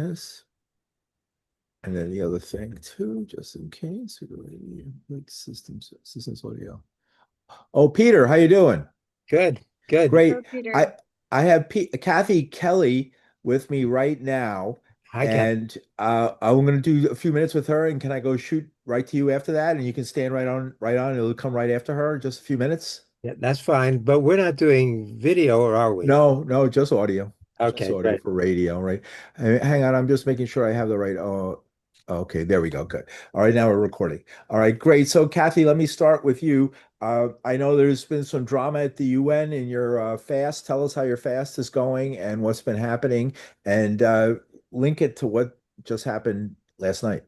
this. And then the other thing too, just in case, systems audio. Oh, Peter, how you doing? Good, good. Great. Hello, Peter. I have Kathy Kelly with me right now, Hi, Kat. and I'm going to do a few minutes with her. And can I go shoot right to you after that? And you can stand right on. It'll come right after her. Just a few minutes. Yeah, that's fine. But we're not doing video, or are we? No, just Okay, audio great. for radio, right? Hang on, I'm just making sure I have the right. Oh, okay, there we go. Good. All right, now we're recording. All right, great. So, Kathy, let me start with you. I know there's been some drama at the UN in your fast. Tell us how your fast is going and what's been happening, and link it to what just happened last night.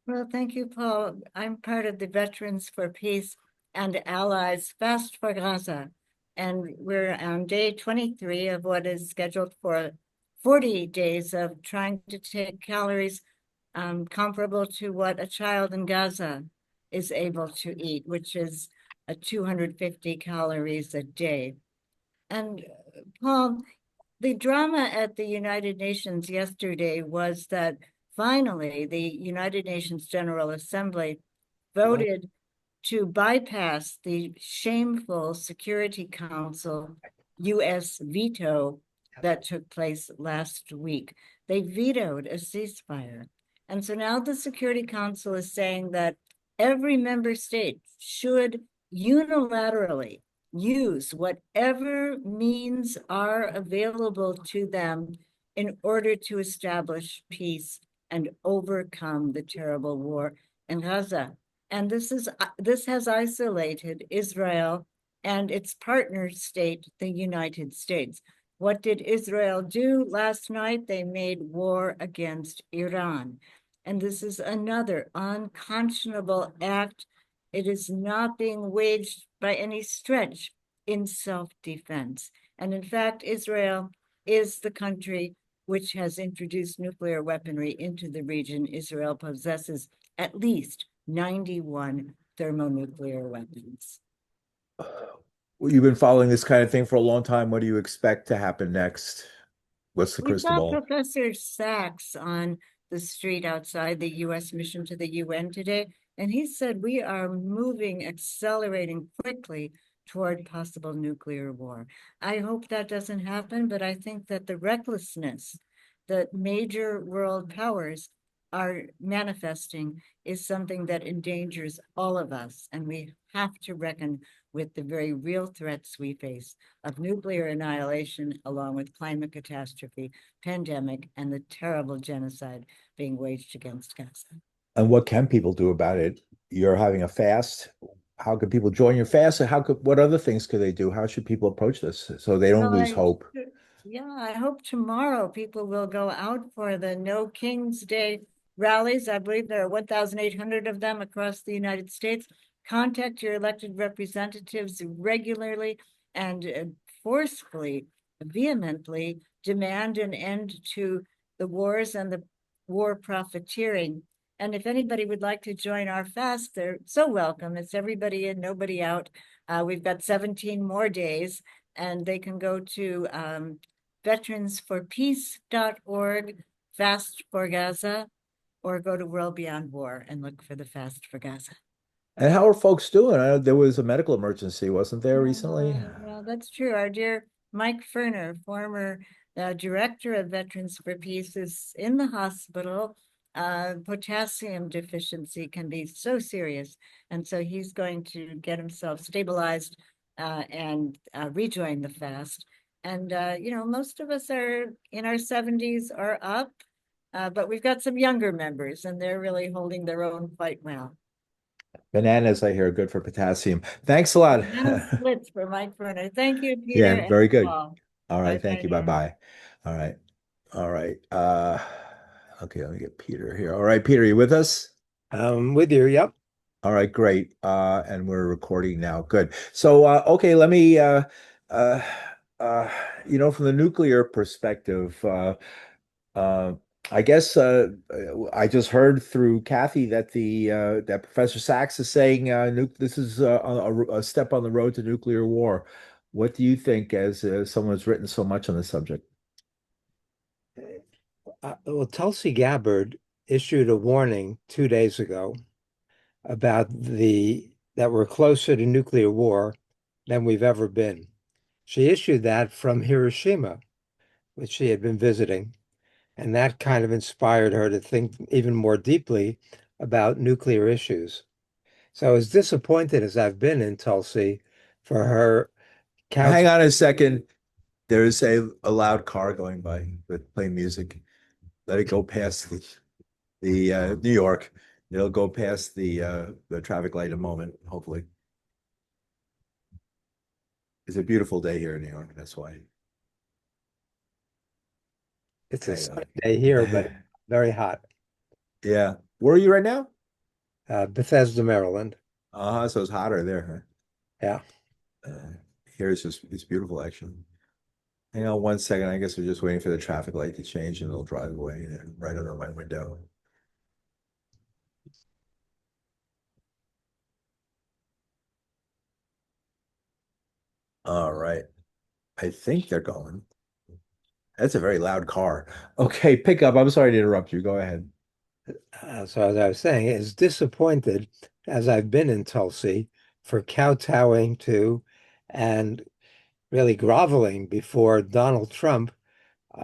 Well, thank you, Paul. I'm part of the Veterans for Peace and Allies Fast for Gaza, and we're on day 23 of what is scheduled for 40 days of trying to take calories comparable to what a child in Gaza is able to eat, which is 250 calories a day. And Paul, the drama at the United Nations yesterday was that finally the United Nations General Assembly voted to bypass the shameful Security Council US veto that took place last week. They vetoed a ceasefire. And so now the Security Council is saying that every member state should unilaterally use whatever means are available to them in order to establish peace and overcome the terrible war in Gaza. And this has isolated Israel and its partner state, the United States. What did Israel do last night? They made war against Iran. And this is another unconscionable act. It is not being waged by any stretch in self-defense. And in fact, Israel is the country which has introduced nuclear weaponry into the region. Israel possesses at least 91 thermonuclear weapons. Well, you've been following this kind of thing for a long time. What do you expect to happen next? What's the We crystal saw ball? Professor Sachs on the street outside the US mission to the UN today, and he said we are moving, accelerating quickly toward possible nuclear war. I hope that doesn't happen, but I think that the recklessness that major world powers are manifesting is something that endangers all of us, and we have to reckon with the very real threats we face of nuclear annihilation, along with climate catastrophe, pandemic, and the terrible genocide being waged against Gaza. And what can people do about it? You're having a fast. How could people join your fast? And what other things could they do? How should people approach this so they don't Well, lose hope? yeah, I hope tomorrow people will go out for the No King's Day rallies. I believe there are 1,800 of them across the United States. Contact your elected representatives regularly and forcefully, vehemently demand an end to the wars and the war profiteering. And if anybody would like to join our fast, they're so welcome. It's everybody in, nobody out. We've got 17 more days, and they can go to veteransforpeace.org, Fast for Gaza, or go to World Beyond War and look for the Fast for Gaza. And how are folks doing? I know there was a medical emergency, wasn't there recently? Yeah, that's true. Our dear Mike Ferner, former director of Veterans for Peace, is in the hospital. Potassium deficiency can be so serious. And so he's going to get himself stabilized and rejoin the fast. And, most of us are in our 70s or up, but we've got some younger members, and they're really holding their own quite well. Bananas, I hear, are good for potassium. Thanks a lot. Banana splits for Mike Ferner. Thank you, Peter Yeah, and very good. Paul. All Bye right, thank bye you. Bye now. bye. All right. All right. Okay, let me get Peter here. All right, Peter, you with us? With you, yep. All right, great. And we're recording now. Good. So, okay, let me, uh, uh, from the nuclear perspective, uh, I guess I just heard through Kathy that that Professor Sachs is saying this is a step on the road to nuclear war. What do you think, as someone who's written so much on the subject? Well, Tulsi Gabbard issued a warning 2 days ago about the that we're closer to nuclear war than we've ever been. She issued that from Hiroshima, which she had been visiting, and that kind of inspired her to think even more deeply about nuclear issues. So as disappointed as I've been in Tulsi for her couch, Hang on a second. There's a loud car going by with playing music. Let it go past the New York. It'll go past the traffic light in a moment, hopefully. It's a beautiful day here in New York. That's why. it's a Okay. sunny day here, but very hot. Yeah. Where are you right now? Bethesda, Maryland. So it's hotter there, Yeah. huh? Here it's beautiful actually. Hang on one second. I guess we're just waiting for the traffic light to change and it'll drive away right under my window. All right. I think they're going. That's a very loud car. Okay, pick up. I'm sorry to interrupt you. Go ahead. So as I was saying, as disappointed as I've been in Tulsi for kowtowing to and really groveling before Donald Trump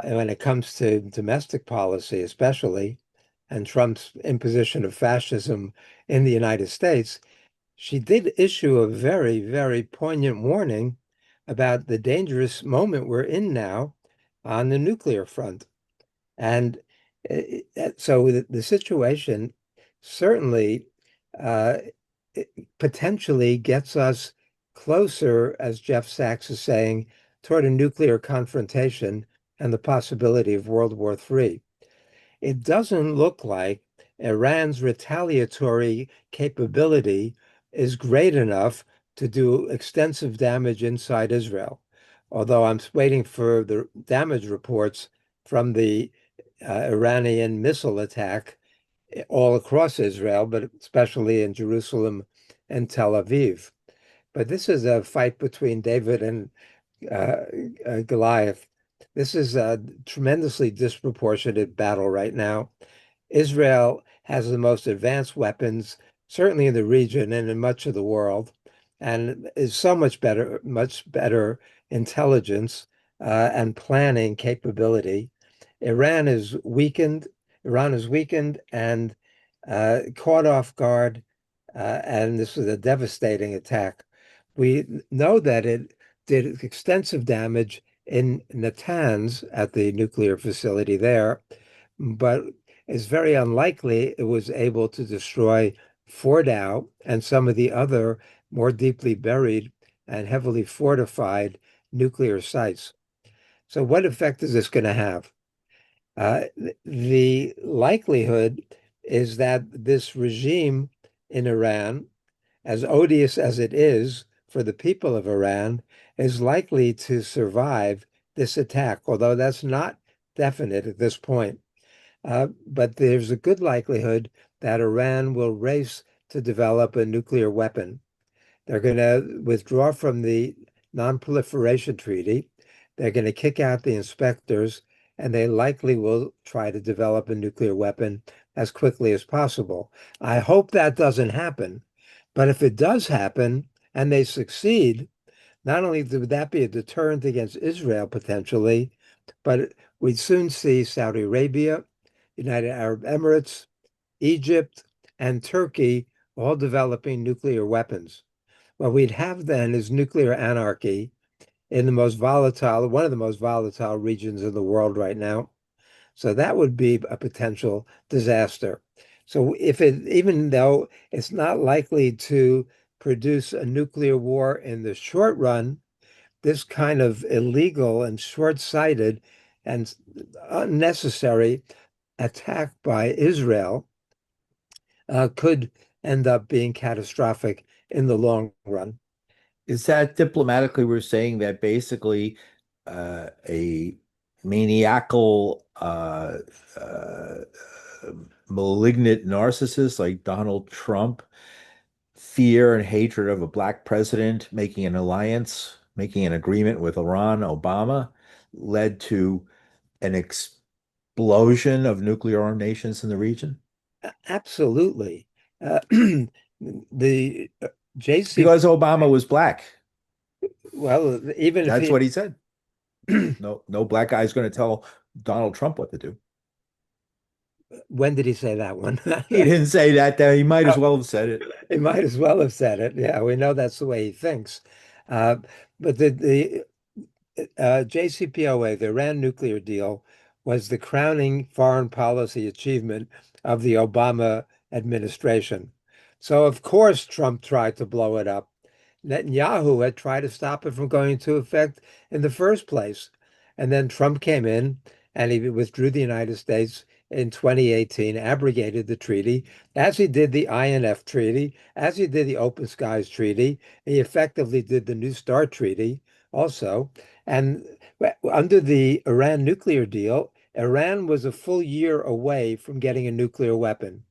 when it comes to domestic policy, especially, and Trump's imposition of fascism in the United States, she did issue a very, very poignant warning about the dangerous moment we're in now on the nuclear front. And so the situation certainly uh, potentially gets us closer, as Jeff Sachs is saying, toward a nuclear confrontation and the possibility of World War III. It doesn't look like Iran's retaliatory capability is great enough to do extensive damage inside Israel. Although I'm waiting for the damage reports from the Iranian missile attack all across Israel, but especially in Jerusalem and Tel Aviv. But this is a fight between David and uh, Goliath. This is a tremendously disproportionate battle right now. Israel has the most advanced weapons, certainly in the region and in much of the world, and is so much better intelligence and planning capability. Iran is weakened. Iran is weakened and caught off guard, and this was a devastating attack. We know that it did extensive damage in Natanz at the nuclear facility there, but it's very unlikely it was able to destroy Fordow and some of the other more deeply buried and heavily fortified nuclear sites. So, what effect is this going to have? The likelihood is that this regime in Iran, as odious as it is for the people of Iran, is likely to survive this attack, although that's not definite at this point. But there's a good likelihood that Iran will race to develop a nuclear weapon. They're going to withdraw from the Non-Proliferation Treaty. They're going to kick out the inspectors, and they likely will try to develop a nuclear weapon as quickly as possible. I hope that doesn't happen. But if it does happen and they succeed, not only would that be a deterrent against Israel potentially, but we'd soon see Saudi Arabia, United Arab Emirates, Egypt, and Turkey all developing nuclear weapons. What we'd have then is nuclear anarchy in one of the most volatile regions of the world right now. So that would be a potential disaster. So even though it's not likely to produce a nuclear war in the short run, this kind of illegal and short-sighted and unnecessary attack by Israel could end up being catastrophic in the long run. Is that diplomatically we're saying that basically a maniacal uh, malignant narcissist like Donald Trump, fear and hatred of a black president, making an alliance, making an agreement with Iran, Obama, led to an explosion of nuclear armed nations in the region? Absolutely. Uh, the JC, Because Obama was black. well, even if That's he, what he said. No, no black guy is going to tell Donald Trump what to do. when did he say that one? He didn't say that, though. He might as well have said it. He might as well have said it. Yeah, we know that's the way he thinks. Uh, but the JCPOA, the Iran nuclear deal, was the crowning foreign policy achievement of the Obama administration. So, of course, Trump tried to blow it up. Netanyahu had tried to stop it from going into effect in the first place. And then Trump came in and he withdrew the United States in 2018, abrogated the treaty, as he did the INF Treaty, as he did the Open Skies Treaty. He effectively did the New START Treaty also. And under the Iran nuclear deal, Iran was a full year away from getting a nuclear weapon.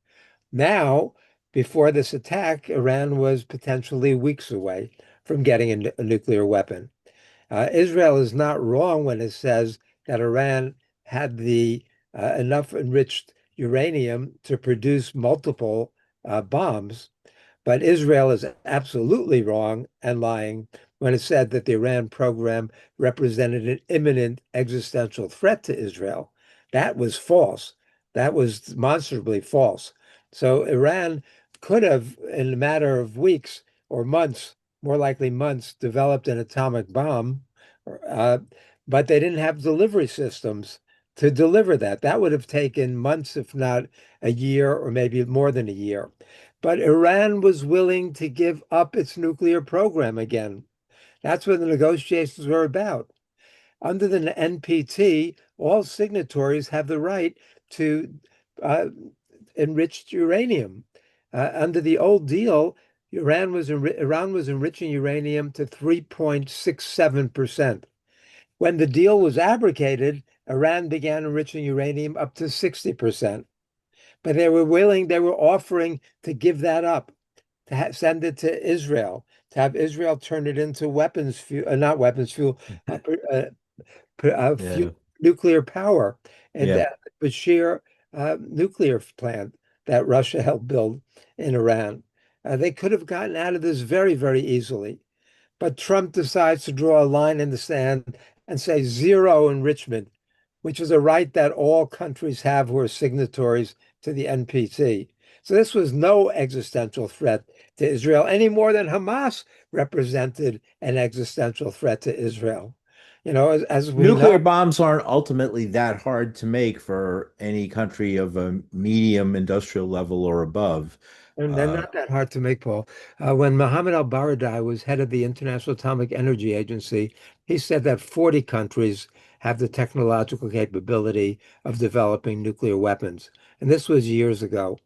Now, before this attack, Iran was potentially weeks away from getting a nuclear weapon. Israel is not wrong when it says that Iran had the enough enriched uranium to produce multiple bombs. But Israel is absolutely wrong and lying when it said that the Iran program represented an imminent existential threat to Israel. That was false. That was demonstrably false. So Iran could have, in a matter of weeks or months, more likely months, developed an atomic bomb, uh, but they didn't have delivery systems to deliver that. That would have taken months, if not a year, or maybe more than a year. But Iran was willing to give up its nuclear program again. That's what the negotiations were about. Under the NPT, all signatories have the right to uh, enriched uranium. Under the old deal, Iran was enriching uranium to 3.67%. When the deal was abrogated, Iran began enriching uranium up to 60%. But they were offering to give that up, to send it to Israel, to have Israel turn it into weapons fuel, not weapons fuel, uh, uh, Yeah, nuclear power, and yeah. that Bashir nuclear plant that Russia helped build in Iran. They could have gotten out of this very, very easily. But Trump decides to draw a line in the sand and say zero enrichment, which is a right that all countries have who are signatories to the NPT. So this was no existential threat to Israel any more than Hamas represented an existential threat to Israel. As we know, Nuclear bombs aren't ultimately that hard to make for any country of a medium industrial level or above. and they're Uh, not that hard to make, Paul. When Mohammed al-Baradei was head of the International Atomic Energy Agency, he said that 40 countries have the technological capability of developing nuclear weapons. And this was years ago.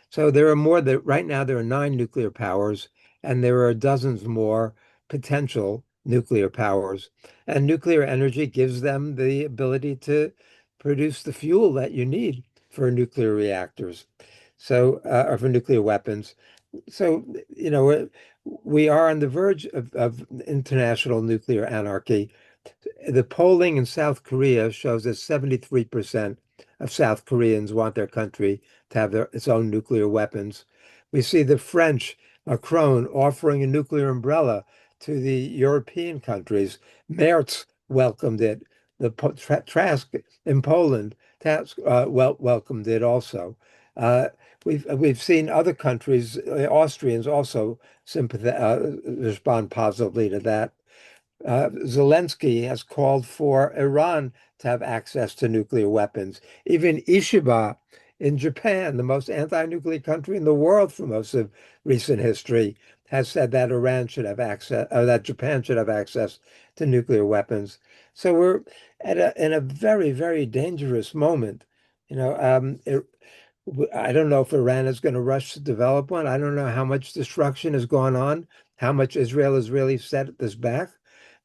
So there are more that right now there are nine nuclear powers, and there are dozens more potential nuclear powers. And nuclear energy gives them the ability to produce the fuel that you need for nuclear reactors. So, or for nuclear weapons. So, we are on the verge of international nuclear anarchy. The polling in South Korea shows that 73% of South Koreans want their country to have its own nuclear weapons. We see the French, Macron, offering a nuclear umbrella to the European countries. Merz welcomed it. The Trask in Poland welcomed it also. Uh, we've seen other countries, Austrians also respond positively to that. Zelensky has called for Iran to have access to nuclear weapons. Even Ishiba in Japan, the most anti-nuclear country in the world for most of recent history, has said that Iran should have access, or that Japan should have access to nuclear weapons. So we're in a very, very dangerous moment. I don't know if Iran is going to rush to develop one. I don't know how much destruction has gone on, how much Israel has really set this back.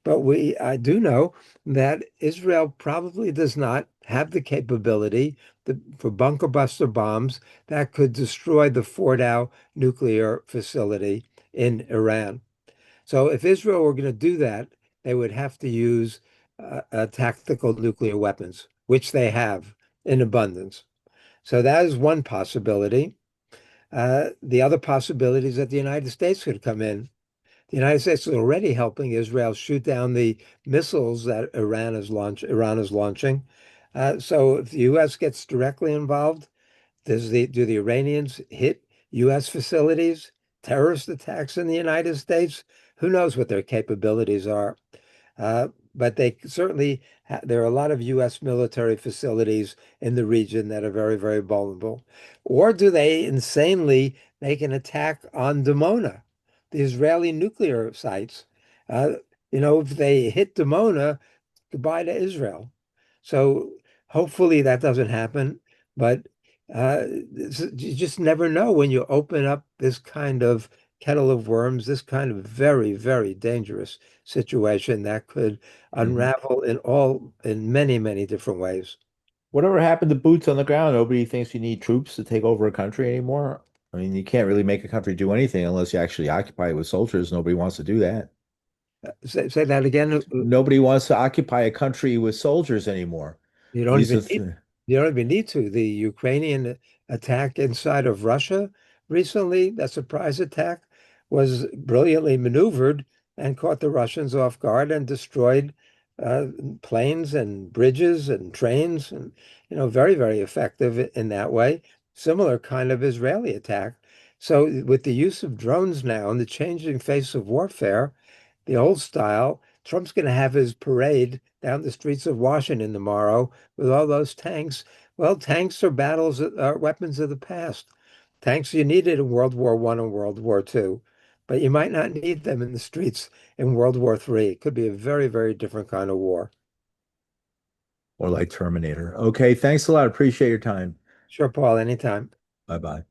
But I do know that Israel probably does not have the capability for bunker buster bombs that could destroy the Fordow nuclear facility in Iran. So if Israel were going to do that, they would have to use tactical nuclear weapons, which they have. in abundance. So that is one possibility. The other possibility is that the United States could come in. The United States is already helping Israel shoot down the missiles that Iran is launching. So if the U.S. gets directly involved, do the Iranians hit U.S. facilities, terrorist attacks in the United States? Who knows what their capabilities are? But they certainly there are a lot of U.S. military facilities in the region that are very, very vulnerable. Or do they insanely make an attack on Dimona, the Israeli nuclear sites? Uh, if they hit Dimona, goodbye to Israel. So hopefully that doesn't happen. But you just never know when you open up this kind of kettle of worms, this kind of very, very dangerous situation that could Mhm. unravel in many, many different ways. Whatever happened to boots on the ground? Nobody thinks you need troops to take over a country anymore. I mean, you can't really make a country do anything unless you actually occupy it with soldiers. Nobody wants to do that. Say that again. Nobody wants to occupy a country with soldiers anymore. You At don't least even it's, need you don't even need to. The Ukrainian attack inside of Russia recently, that surprise attack, was brilliantly maneuvered and caught the Russians off guard and destroyed uh, planes and bridges and trains, and very, very effective in that way. Similar kind of Israeli attack. So with the use of drones now and the changing face of warfare, the old style, Trump's going to have his parade down the streets of Washington tomorrow with all those tanks. Well, tanks are are weapons of the past. Tanks you needed in World War I and World War II, but you might not need them in the streets in World War III. It could be a very, very different kind of war. or like Terminator. Okay, thanks a lot. Appreciate your time. Sure, Paul, anytime. Bye bye.